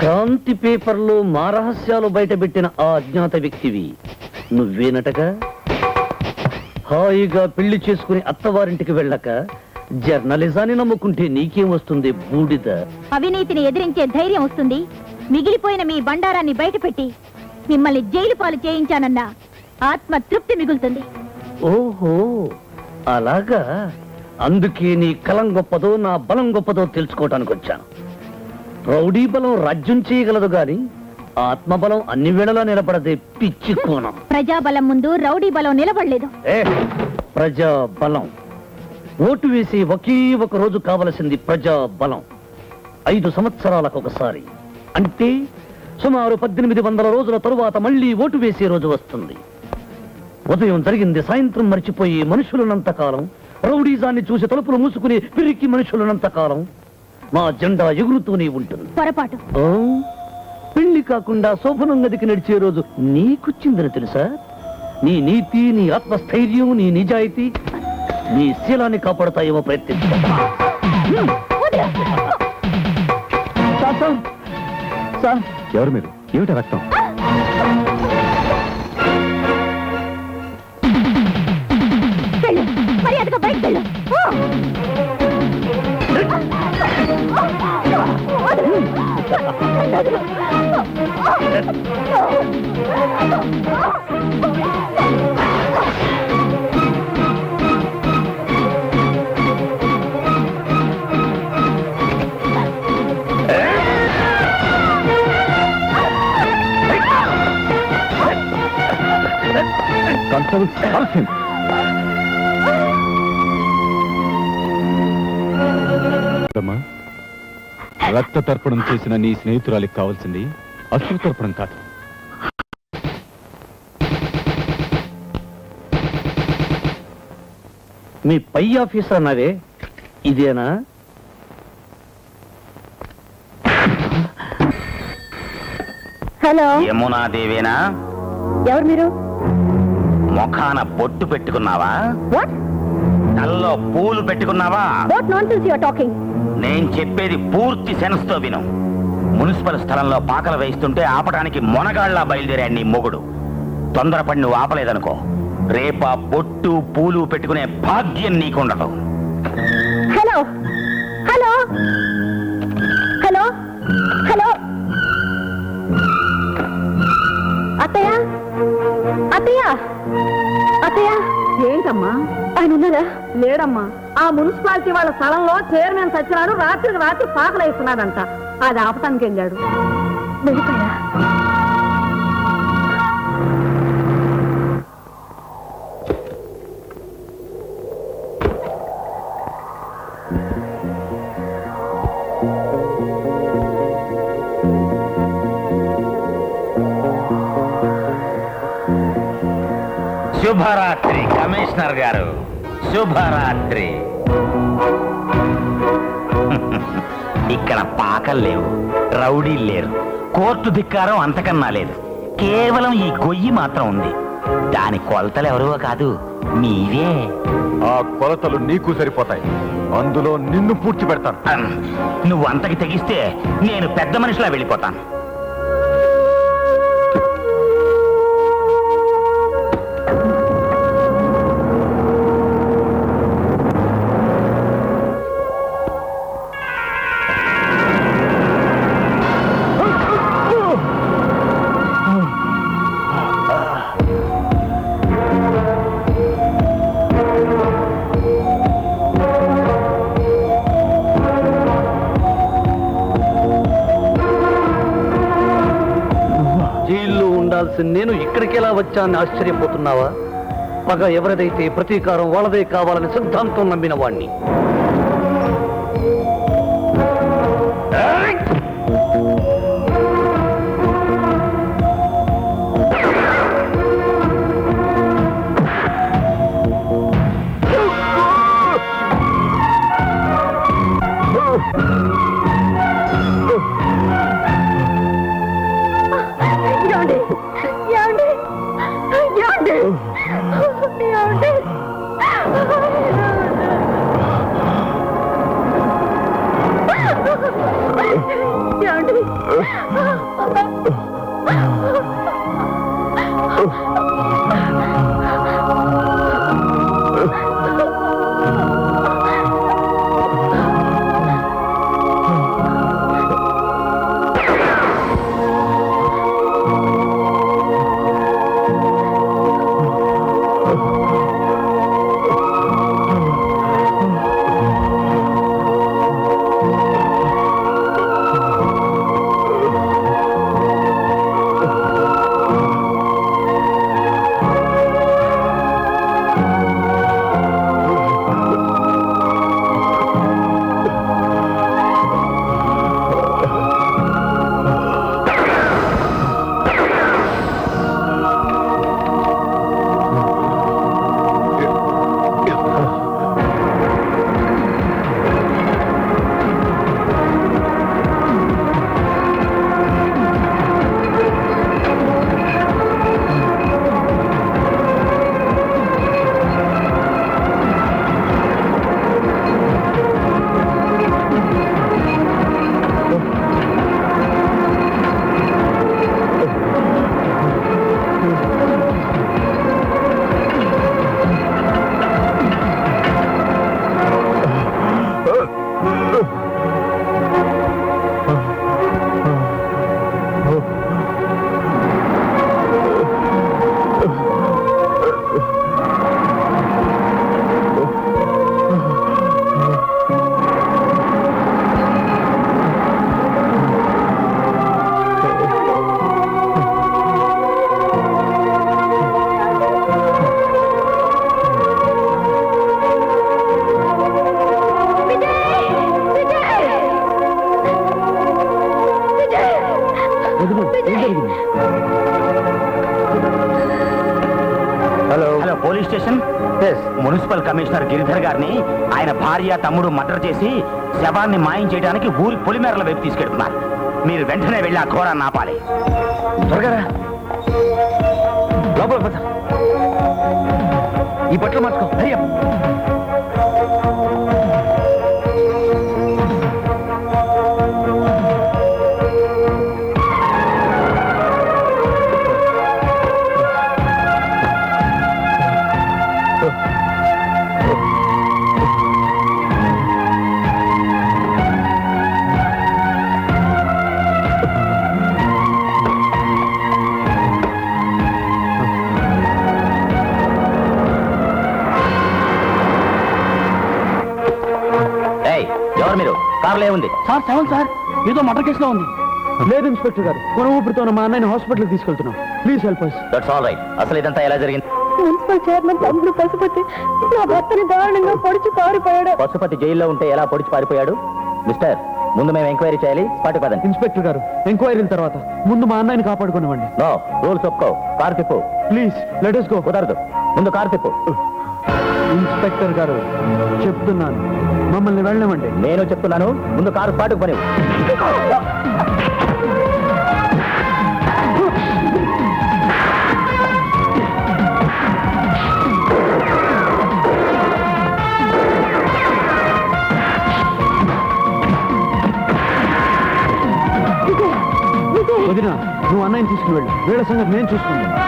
క్రాంతి పేపర్లో మా రహస్యాలు బయటపెట్టిన ఆ అజ్ఞాత వ్యక్తివి నువ్వేనటగా. హాయిగా పెళ్లి చేసుకుని అత్తవారింటికి వెళ్ళక జర్నలిజాన్ని నమ్ముకుంటే నీకేం వస్తుంది బూడిద. అవినీతిని ఎదిరించే ధైర్యం వస్తుంది. మిగిలిపోయిన మీ బండారాన్ని బయటపెట్టి మిమ్మల్ని జైలు పాలు చేయించానన్న ఆత్మ తృప్తి మిగులుతుంది. ఓహో అలాగా. అందుకే నీ కలం గొప్పదో నా బలం గొప్పదో తెలుసుకోవటానికి వచ్చాను. రౌడీ బలం రాజ్యం చేయగలదు గాని ఆత్మబలం అన్ని వేళలా నిలబడదే పిచ్చి కోణం. ప్రజాబలం ముందు రౌడీ బలం నిలబడలేదు. ప్రజాబలం ఓటు వేసి ఒకే ఒక రోజు కావలసింది ప్రజాబలం. 5 సంవత్సరాలకు ఒకసారి, అంటే సుమారు 1800 రోజుల తరువాత మళ్ళీ ఓటు వేసే రోజు వస్తుంది. ఉదయం జరిగింది సాయంత్రం మర్చిపోయి మనుషులున్నంతకాలం, రౌడీజాన్ని చూసి తలుపులు మూసుకుని పిరికి మనుషులున్నంతకాలం మా జెండా ఎగురుతూనే ఉంటుంది. పొరపాటు. పెళ్లి కాకుండా శోభనం గదికి నడిచే రోజు నీకొచ్చిందని తెలుసా? నీ నీతి, నీ ఆత్మస్థైర్యం, నీ నిజాయితీ నీ శీలాన్ని కాపాడుతాయేమో ప్రయత్నించు. ఎవరు మీరు? ఏమిటి రక్తం? మర్యాదగా బయటకు వెళ్ళు. రక్త తర్పణం చేసిన నీ స్నేహితురాలికి కావాల్సింది అశ్రు తర్పణం కాదు. మీ పై ఆఫీసర్ అన్నావే, ఇదేనా? హలో, యమునాదేవేనా? ఎవరు మీరు? ముఖాన బొట్టు పెట్టుకున్నావా? వాట్? తల్లో పూలు పెట్టుకున్నావా? What nonsense you are talking? నేను చెప్పేది పూర్తి సెన్స్ తో విను. మున్సిపల్ స్థలంలో పాకలు వేయిస్తుంటే ఆపడానికి మొనగాళ్లా బయలుదేరాడు నీ మొగుడు. తొందరపడి నువ్వు ఆపలేదనుకో, రేపా బొట్టు పూలు పెట్టుకునే భాగ్యం నీకుండదు. హలో హలో హలో హలో, అత్తయ్య అత్తయ్య అత్తయ్య. ఏంటమ్మా? ఆయన ఉన్నారా? లేడమ్మా. ఆ మున్సిపాలిటీ వాళ్ళ స్థలంలో చైర్మన్ సచ్చినాడు. రాత్రికి రాత్రి పాకలు వేస్తున్నాడంట. అది ఆపటానికి వెళ్ళాడు. వెళ్ళిపోయా? శుభరాత్రి కమిషనర్ గారు, శుభరాత్రి. ఇక్కడ పాకలు లేవు, రౌడీలు లేరు, కోర్టు ధిక్కారం అంతకన్నా లేదు. కేవలం ఈ గొయ్యి మాత్రం ఉంది. దాని కొలతలు ఎవరో కాదు, మీవే. ఆ కొలతలు నీకు సరిపోతాయి. అందులో నిన్ను పూడ్చి పెడతాను. నువ్వు అంతకి తెగిస్తే నేను పెద్ద మనిషిలా వెళ్ళిపోతాను. నేను ఇక్కడికి ఎలా వచ్చానని ఆశ్చర్యపోతున్నావా? పగ ఎవరిదైతే ప్రతీకారం వాళ్ళదే కావాలని సిద్ధాంతం నమ్మిన వాణ్ణి. Hello police station. Municipal commissioner Giridhar గారిని ఆయన భార్య తమ్ముడు మర్డర్ చేసి శవాన్ని మాయం చేయడానికి ఊరి పొలిమేరల వైపు తీసుకెళ్తున్నారు. మీరు వెంటనే వెళ్ళి ఆ ఘోరాన్ని ఆపాలి. త్వరగా రా. లోపల పద. ఈ బట్టలు మార్చుకో. ధైర్యం. ఎవరు మీరు? కారులో ఏముంది? సార్ సెవెన్ సార్, ఏదో మర్డర్ కేసులో ఉంది. లేదు ఇన్స్పెక్టర్ గారు, కొన ఊపిరితో మా అన్నయ్యని హాస్పిటల్కి తీసుకెళ్తున్నాం. Please help us. That's all right. అసలు ఇదంతా ఎలా జరిగింది? మున్సిపల్ చైర్మన్ తమ్ముడు పశుపతి నా భర్తని దారుణంగా పొడిచి పారిపోయాడు. పశుపతి జైల్లో ఉంటే ఎలా పొడిచి పారిపోయాడు? మిస్టర్, ముందు మేము ఎంక్వైరీ చేయాలి. స్పాట్ పదండి. ఇన్స్పెక్టర్ గారు, ఎంక్వైరీల తర్వాత ముందు మా అన్నయ్యని కాపాడుకునివ్వండి. నో రూల్స్ ఒప్పుకో. Car Tippu. Please let us go. కుదరదు. ముందు కారు తిప్పు. ఇన్స్పెక్టర్ గారు చెప్తున్నాను, మమ్మల్ని వెళ్ళనివ్వండి. నేను చెప్తున్నాను, ముందు కారు స్పాట్కు పని. వదినా, నువ్వు అన్నయ్యని తీసుకుని వెళ్ళు. వీళ్ళ సంగతి నేను చూసుకుంటాను.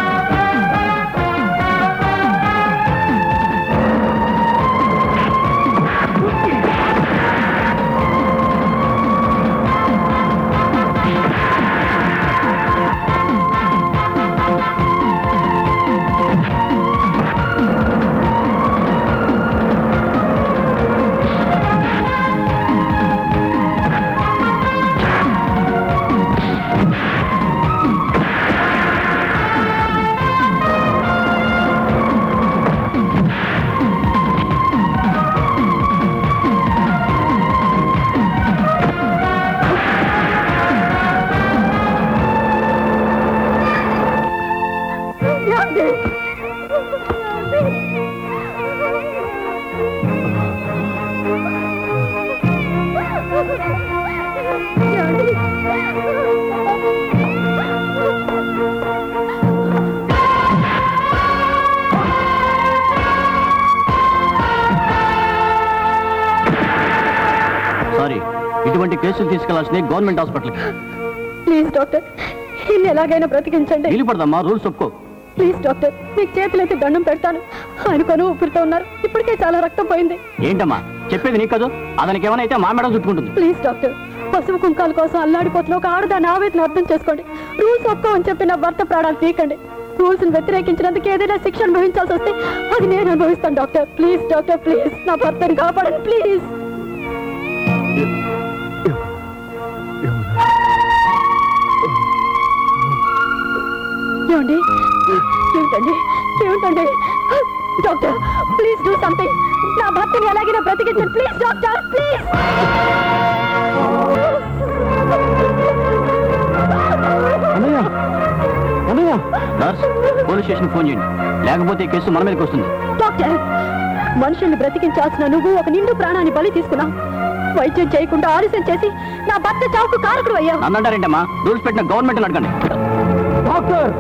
సారీ, ఇటువంటి కేసులు తీసుకెళ్లాల్సింది గవర్నమెంట్ హాస్పిటల్కి. ప్లీజ్ డాక్టర్, ఇన్ని ఎలాగైనా బ్రతికించండి. వీలుపడదమ్మా, రూల్స్ ఒప్పుకో. ప్లీజ్ డాక్టర్, మీకు చేతులైతే దండం పెడతాను. ఆయన కొను ఊపిరితో ఉన్నారు. ఇప్పటికే చాలా రక్తం పోయింది. ఏంటమ్మా చెప్పేది నీకు కాదు, అతనికి ఏమైనా అయితే మా మేడం చుట్టుకుంటుంది. ప్లీజ్ డాక్టర్, పసుపు కుంకాల కోసం అల్లాడిపోతున్న ఒక ఆడదాని ఆవేదన అర్థం చేసుకోండి. రూల్స్ ఒప్పుకోమని చెప్పి నా భర్త ప్రాణాలు తీయకండి. రూల్స్ వ్యతిరేకించినందుకు ఏదైనా శిక్ష అనుభవించాల్సి వస్తే అది నేను అనుభవిస్తాను. డాక్టర్ ప్లీజ్, డాక్టర్ ప్లీజ్, నా భర్తని కాపాడండి ప్లీజ్. ఏమండి, ఏమిటండి, ఏమిటండి? Doctor please do something. నా భర్తని ఎలాగైనా బ్రతికించండి please doctor please. Nurse, police station phone చేయండి, లేకపోతే ఈ కేసు మన మీదకి వస్తుంది. డాక్టర్, మనుషుల్ని బ్రతికించాల్సిన నువ్వు ఒక నిండు ప్రాణాన్ని బలి తీసుకున్నావు. వైద్యం చేయకుండా ఆలస్యం చేసి నా భర్త చావుకు కారకుడు అయ్యావు. అన్నంటారేంటమ్మా? రూల్స్ పెట్టిన గవర్నమెంట్ అడగండి. డాక్టర్,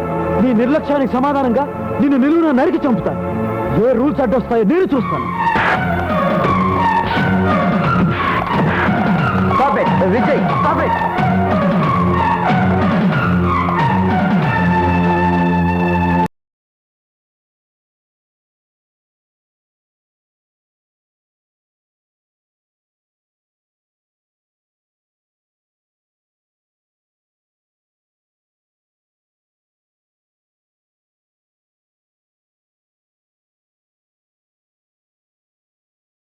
నీ నిర్లక్ష్యానికి సమాధానంగా నిన్ను నిలువున నరికి చంపుతాను. ఏ రూల్స్ అడ్డొస్తాయో నేను చూస్తాను. విజయ్,